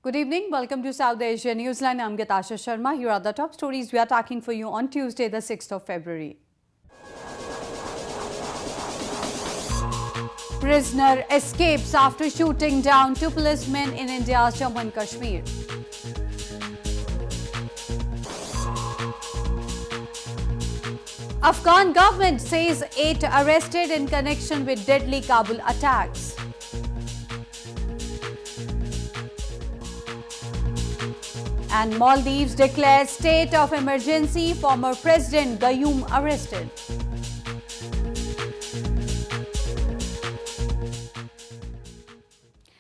Good evening. Welcome to South Asia Newsline. I'm Asia Sharma. Here are the top stories we are tracking for you on Tuesday, the 6th of February. Prisoner escapes after shooting down two policemen in India's Jammu and Kashmir. Afghan government says 8 arrested in connection with deadly Kabul attacks. And Maldives declares state of emergency, former President Gayoom arrested.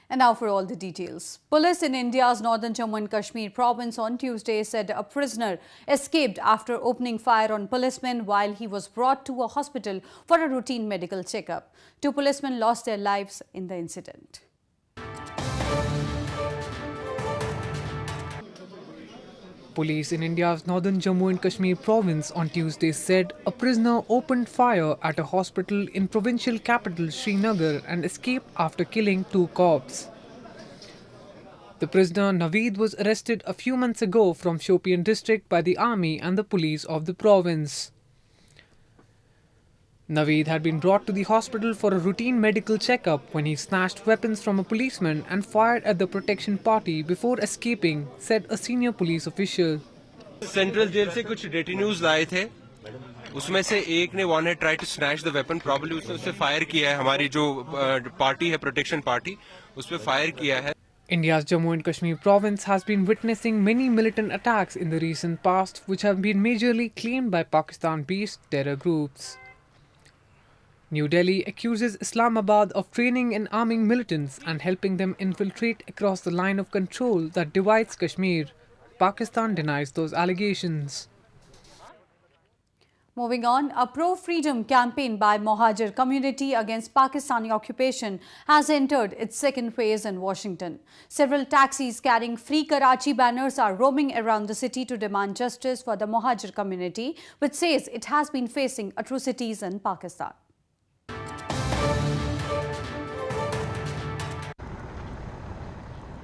And now for all the details. Police in India's northern Jammu and Kashmir province on Tuesday said a prisoner escaped after opening fire on policemen while he was brought to a hospital for a routine medical checkup. 2 policemen lost their lives in the incident. Police in India's northern Jammu and Kashmir province on Tuesday said a prisoner opened fire at a hospital in provincial capital Srinagar and escaped after killing 2 cops. The prisoner Naveed was arrested a few months ago from Shopian district by the army and the police of the province. Naveed had been brought to the hospital for a routine medical checkup when he snatched weapons from a policeman and fired at the protection party before escaping, said a senior police official. Central jail से कुछ detainees लाए थे, उसमें से एक ने one had tried to snatch the weapon, probably उसने उससे fire किया है, हमारी जो party है protection party, उस पे fire किया है. India's Jammu and Kashmir province has been witnessing many militant attacks in the recent past which have been majorly claimed by Pakistan-based terror groups. New Delhi accuses Islamabad of training and arming militants and helping them infiltrate across the line of control that divides Kashmir. Pakistan denies those allegations. Moving on, a pro-freedom campaign by Mohajir community against Pakistani occupation has entered its second phase in Washington. Several taxis carrying Free Karachi banners are roaming around the city to demand justice for the Mohajir community, which says it has been facing atrocities in Pakistan.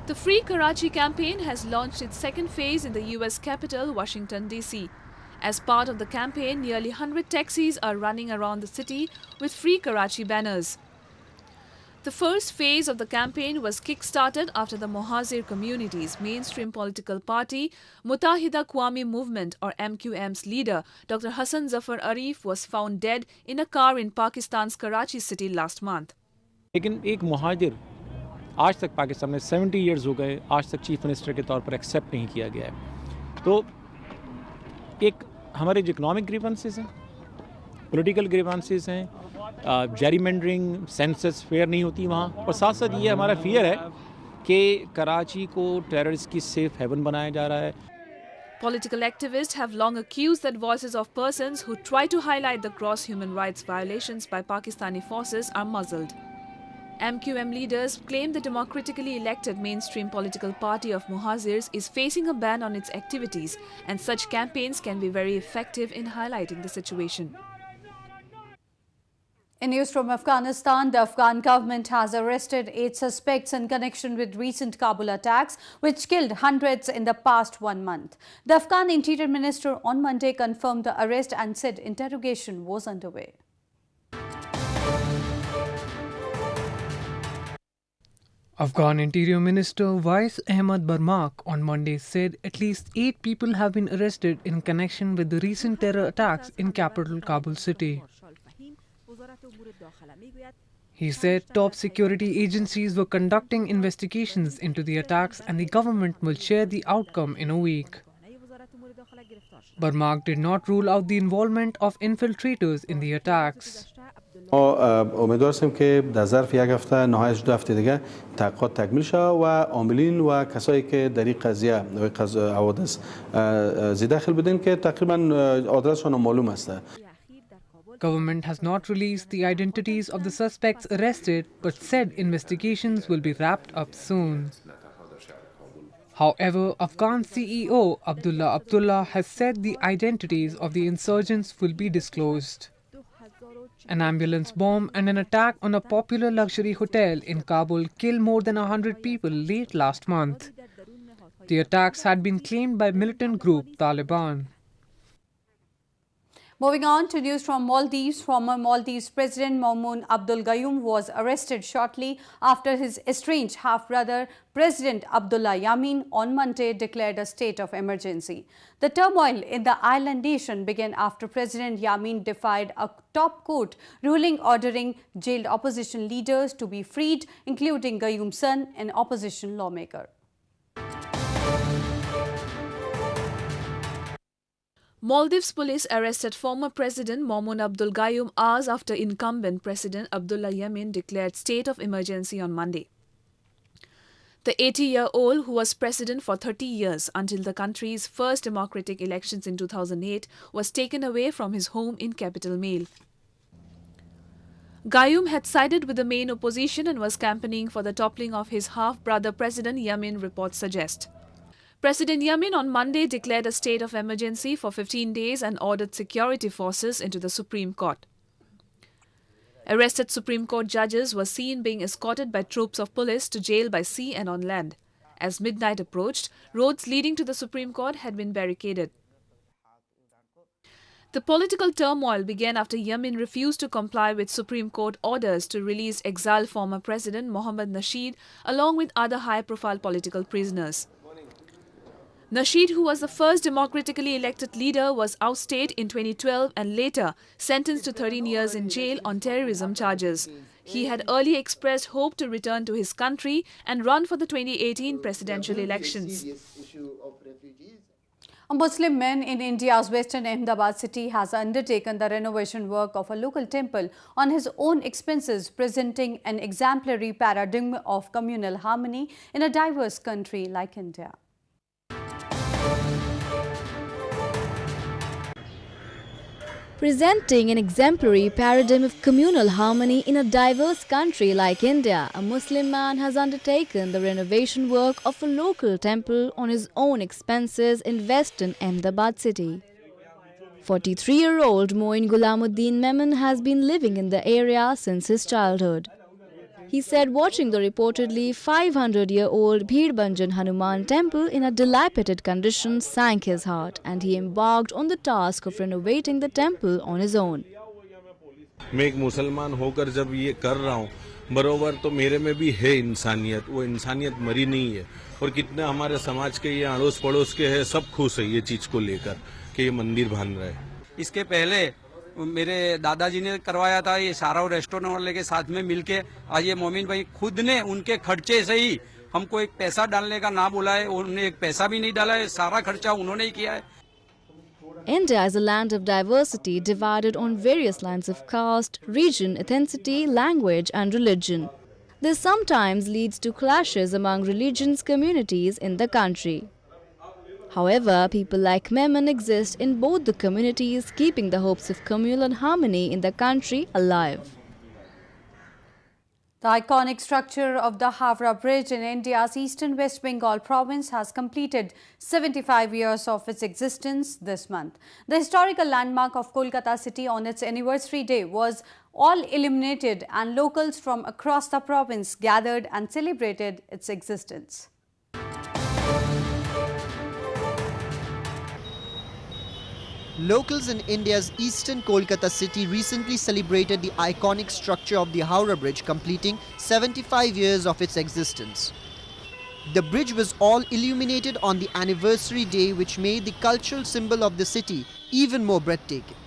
The Free Karachi campaign has launched its second phase in the US capital, Washington, D.C. As part of the campaign, nearly 100 taxis are running around the city with Free Karachi banners. The first phase of the campaign was kick-started after the Mohajir community's mainstream political party, Muttahida Qawmi Movement or MQM's leader, Dr. Hassan Zafar Arif, was found dead in a car in Pakistan's Karachi city last month. लेकिन एक मुहाजिर आज तक पाकिस्तान में 70 years हो गए, आज तक chief minister के तौर पर एक्सेप्ट नहीं किया गया है. तो एक हमारे जो इकोनॉमिक ग्रीवेंसेस हैं, पॉलिटिकल ग्रीवेंसेस हैं, जेरीमेंडरिंग, सेंसस फेयर नहीं होती वहाँ, और साथ साथ ये हमारा फियर है कि कराची को टेररिस्ट की सेफ हेवन बनाया जा रहा है. Political activists have long accused that voices of persons who try to highlight the gross human rights violations by Pakistani forces are muzzled. MQM leaders claim the democratically elected mainstream political party of Muhajirs is facing a ban on its activities, and such campaigns can be very effective in highlighting the situation. In news from Afghanistan, the Afghan government has arrested 8 suspects in connection with recent Kabul attacks, which killed hundreds in the past 1 month. The Afghan Interior Minister on Monday confirmed the arrest and said interrogation was underway. Afghan Interior Minister Wais Ahmad Barmak on Monday said at least 8 people have been arrested in connection with the recent terror attacks in capital Kabul city. He said top security agencies were conducting investigations into the attacks and the government will share the outcome in a week. Barmak did not rule out the involvement of infiltrators in the attacks. امیدوار هستیم که در ظرف 1 هفته نهایتش 2 هفته دیگه تحقیقات تکمیل شود و عاملین و کسایی که در این قضیه و حوادث داخل بودن که تقریبا آدرسشون معلوم است. Government has not released the identities of the suspects arrested but said investigations will be wrapped up soon. However, Afghan CEO Abdullah has said the identities of the insurgents will be disclosed. An ambulance bomb and an attack on a popular luxury hotel in Kabul killed more than 100 people late last month. The attacks had been claimed by militant group Taliban. Moving on to news from Maldives, former Maldives President Maumoon Abdul Gayoom was arrested shortly after his estranged half-brother President Abdullah Yamin on Monday declared a state of emergency. The turmoil in the island nation began after President Yamin defied a top court ruling ordering jailed opposition leaders to be freed, including Gayoom's son, an opposition lawmaker. Maldives police arrested former President Maumoon Abdul Gayoom hours after incumbent President Abdullah Yamin declared state of emergency on Monday. The 80-year-old, who was president for 30 years until the country's first democratic elections in 2008, was taken away from his home in Capital Mail. Gayoom had sided with the main opposition and was campaigning for the toppling of his half-brother President Yamin, reports suggest. President Yamin on Monday declared a state of emergency for 15 days and ordered security forces into the Supreme Court. Arrested Supreme Court judges were seen being escorted by troops of police to jail by sea and on land. As midnight approached, roads leading to the Supreme Court had been barricaded. The political turmoil began after Yamin refused to comply with Supreme Court orders to release exiled former President Mohammad Nasheed along with other high-profile political prisoners. Nasheed, who was the first democratically elected leader, was ousted in 2012 and later sentenced to 13 years in jail on terrorism charges. He had earlier expressed hope to return to his country and run for the 2018 presidential elections. A Muslim man in India's western Ahmedabad city has undertaken the renovation work of a local temple on his own expenses, presenting an exemplary paradigm of communal harmony in a diverse country like India. Presenting an exemplary paradigm of communal harmony in a diverse country like India, a Muslim man has undertaken the renovation work of a local temple on his own expenses in western Ahmedabad city. 43-year-old Moin Gulamuddin Memon has been living in the area since his childhood. He said watching the reportedly 500-year-old Bhirbanjan Hanuman temple in a dilapidated condition sank his heart, and he embarked on the task of renovating the temple on his own. मैं एक मुसलमान होकर जब ये कर रहा हूँ, बरोबर तो मेरे में भी है इंसानियत, वो इंसानियत मरी नहीं है और कितने हमारे समाज के ये अड़ोस पड़ोस के हैं, सब खुश है ये चीज को लेकर कि ये मंदिर बन रहा है। इसके पहले मेरे दादाजी ने करवाया था, ये सारा रेस्टोरेंट वाले के साथ में मिलके आज ये मोमिन भाई खुद ने उनके खर्चे से ही हमको एक पैसा डालने का ना बोला है, उन्होंने एक पैसा भी नहीं डाला है, सारा खर्चा उन्होंने ही किया है। India is a land of diversity divided on various lines of caste, region, ethnicity, language and religion. This sometimes leads to clashes among religions communities in the country. However, people like Memon exist in both the communities, keeping the hopes of communal harmony in the country alive. The iconic structure of the Howrah Bridge in India's eastern West Bengal province has completed 75 years of its existence this month. The historical landmark of Kolkata city on its anniversary day was all illuminated, and locals from across the province gathered and celebrated its existence. Locals in India's eastern Kolkata city recently celebrated the iconic structure of the Howrah Bridge, completing 75 years of its existence. The bridge was all illuminated on the anniversary day, which made the cultural symbol of the city even more breathtaking.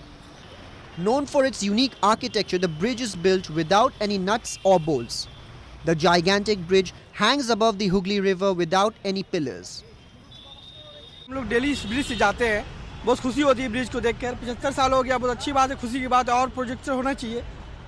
Known for its unique architecture, the bridge is built without any nuts or bolts. The gigantic bridge hangs above the Hooghly River without any pillars. हम लोग daily इस bridge से जाते हैं, बहुत खुशी होती है ब्रिज को देखकर। 75 साल हो गया, बहुत अच्छी बात है, खुशी की बात है और प्रोजेक्टर होना चाहिए।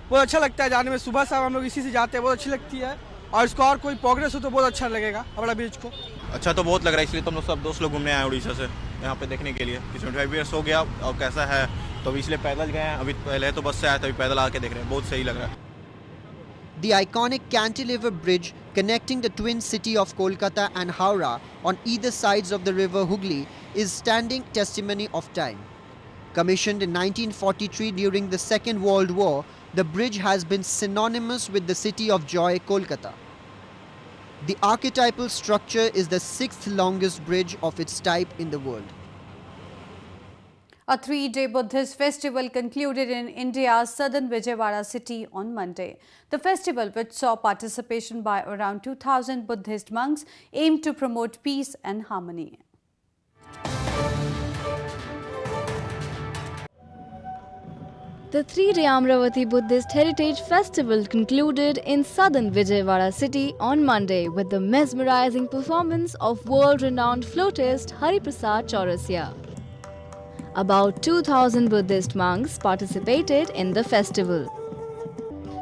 बहुत अच्छा लगता है जाने में, सुबह शाम हम लोग इसी से जाते हैं, बहुत अच्छी लगती है और इसको और कोई प्रोग्रेस हो तो बहुत अच्छा लगेगा हमारा ब्रिज को। अच्छा तो बहुत लग रहा है, इसलिए तो हम लोग सब दोस्त लोग घूमने आए उड़ीसा से यहाँ पे देखने के लिए कि 75 ईयर्स हो गया और कैसा है, तो अभी इसलिए पैदल गए हैं। अभी पहले तो बस से आए थे, अभी पैदल आके देख रहे हैं, बहुत सही लग रहा है। The iconic cantilever bridge connecting the twin city of Kolkata and Howrah on either sides of the river Hooghly is standing testimony of time. Commissioned in 1943 during the Second World War, the bridge has been synonymous with the city of joy, Kolkata. The archetypal structure is the 6th longest bridge of its type in the world. A 3-day Buddhist festival concluded in India's southern Vijayawada city on Monday. The festival, which saw participation by around 2,000 Buddhist monks, aimed to promote peace and harmony. The 3-day Amravati Buddhist Heritage Festival concluded in southern Vijayawada city on Monday with the mesmerizing performance of world-renowned flautist Hariprasad Chaurasia. About 2,000 Buddhist monks participated in the festival.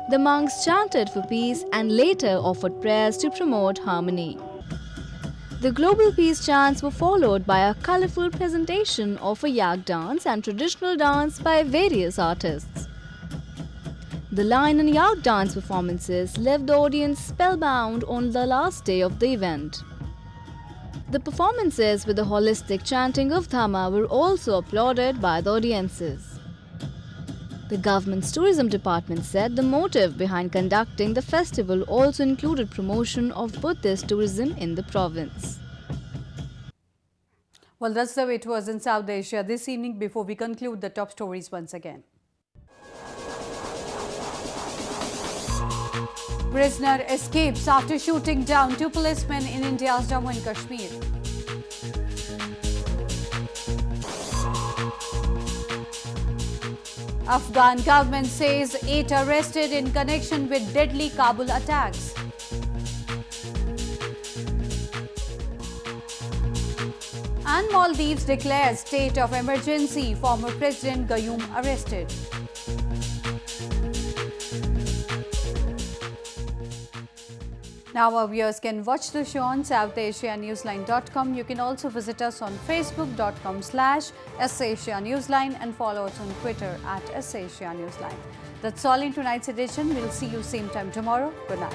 The monks chanted for peace and later offered prayers to promote harmony. The global peace chants were followed by a colorful presentation of a yak dance and traditional dance by various artists. The lion and yak dance performances left the audience spellbound on the last day of the event. The performances with the holistic chanting of Dhamma were also applauded by the audiences. The government's tourism department said the motive behind conducting the festival also included promotion of Buddhist tourism in the province. Well, that's the way it was in South Asia this evening. Before we conclude, the top stories once again. Prisoner escapes after shooting down 2 policemen in India's Jammu and Kashmir. Afghan government says 8 arrested in connection with deadly Kabul attacks. And Maldives declares state of emergency. Former President Gayoom arrested. Now our viewers can watch the show on SouthAsiaNewsline.com. You can also visit us on Facebook.com/SAsiaNewsline and follow us on Twitter @SAsiaNewsline. That's all in tonight's edition. We'll see you same time tomorrow. Good night.